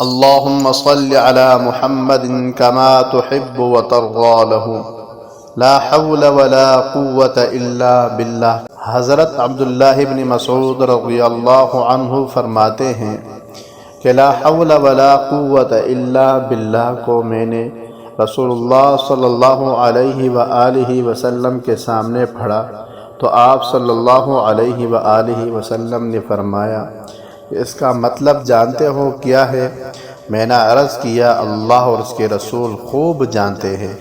اللهم صل على محمد كما تحب وترضى له لا حول ولا قوة الا باللہ۔ حضرت عبداللہ بن مسعود رضی اللہ عنہ فرماتے ہیں کہ لا حول ولا قوة الا باللہ کو میں نے رسول اللہ صلی اللہ علیہ وآلہ وسلم کے سامنے پڑھا تو آپ صلی اللہ علیہ وآلہ وسلم نے فرمایا کہ اس کا مطلب جانتے ہو کیا ہے؟ میں نے عرض کیا اللہ اور اس کے رسول خوب جانتے ہیں۔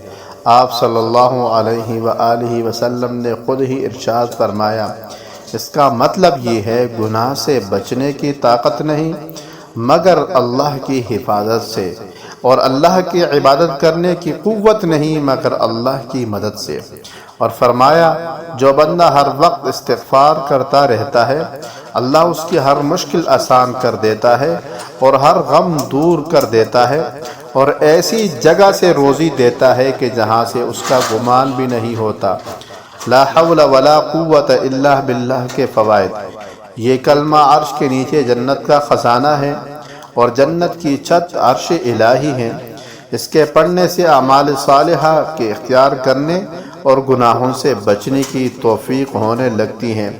آپ صلی اللہ علیہ وآلہ وسلم نے خود ہی ارشاد فرمایا اس کا مطلب یہ ہے گناہ سے بچنے کی طاقت نہیں مگر اللہ کی حفاظت سے، اور اللہ کی عبادت کرنے کی قوت نہیں مگر اللہ کی مدد سے۔ اور فرمایا جو بندہ ہر وقت استغفار کرتا رہتا ہے اللہ اس کی ہر مشکل آسان کر دیتا ہے اور ہر غم دور کر دیتا ہے، اور ایسی جگہ سے روزی دیتا ہے کہ جہاں سے اس کا گمان بھی نہیں ہوتا۔ لا حول ولا قوت الا باللہ کے فوائد۔ یہ کلمہ عرش کے نیچے جنت کا خزانہ ہے اور جنت کی چھت عرش الہی ہے۔ اس کے پڑھنے سے اعمال صالحہ کے اختیار کرنے اور گناہوں سے بچنے کی توفیق ہونے لگتی ہے۔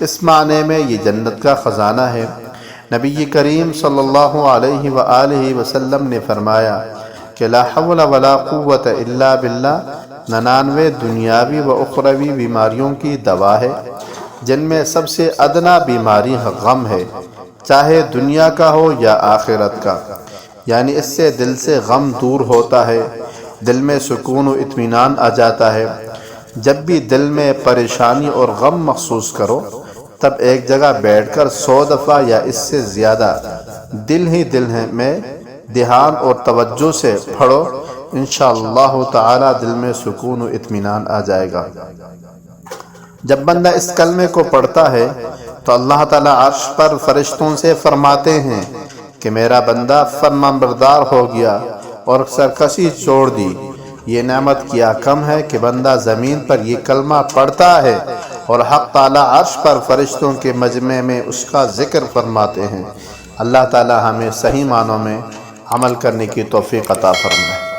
اس معنی میں یہ جنت کا خزانہ ہے۔ نبی کریم صلی اللہ علیہ وآلہ وسلم نے فرمایا کہ لا حول ولا قوت الا باللہ 99 دنیاوی و اخروی بیماریوں کی دوا ہے، جن میں سب سے ادنا بیماری غم ہے، چاہے دنیا کا ہو یا آخرت کا، یعنی اس سے دل سے غم دور ہوتا ہے، دل میں سکون و اطمینان آ جاتا ہے۔ جب بھی دل میں پریشانی اور غم محسوس کرو تب ایک جگہ بیٹھ کر 100 دفعہ یا اس سے زیادہ دل ہی دل میں دھیان اور توجہ سے پڑھو، انشاءاللہ تعالی دل میں سکون و اطمینان آ جائے گا۔ جب بندہ اس کلمے کو پڑھتا ہے تو اللہ تعالی عرش پر فرشتوں سے فرماتے ہیں کہ میرا بندہ فرمانبردار ہو گیا اور سرکشی چھوڑ دی۔ یہ نعمت کیا کم ہے کہ بندہ زمین پر یہ کلمہ پڑھتا ہے اور حق تعالی عرش پر فرشتوں کے مجمع میں اس کا ذکر فرماتے ہیں۔ اللہ تعالی ہمیں صحیح معنوں میں عمل کرنے کی توفیق عطا فرمائے۔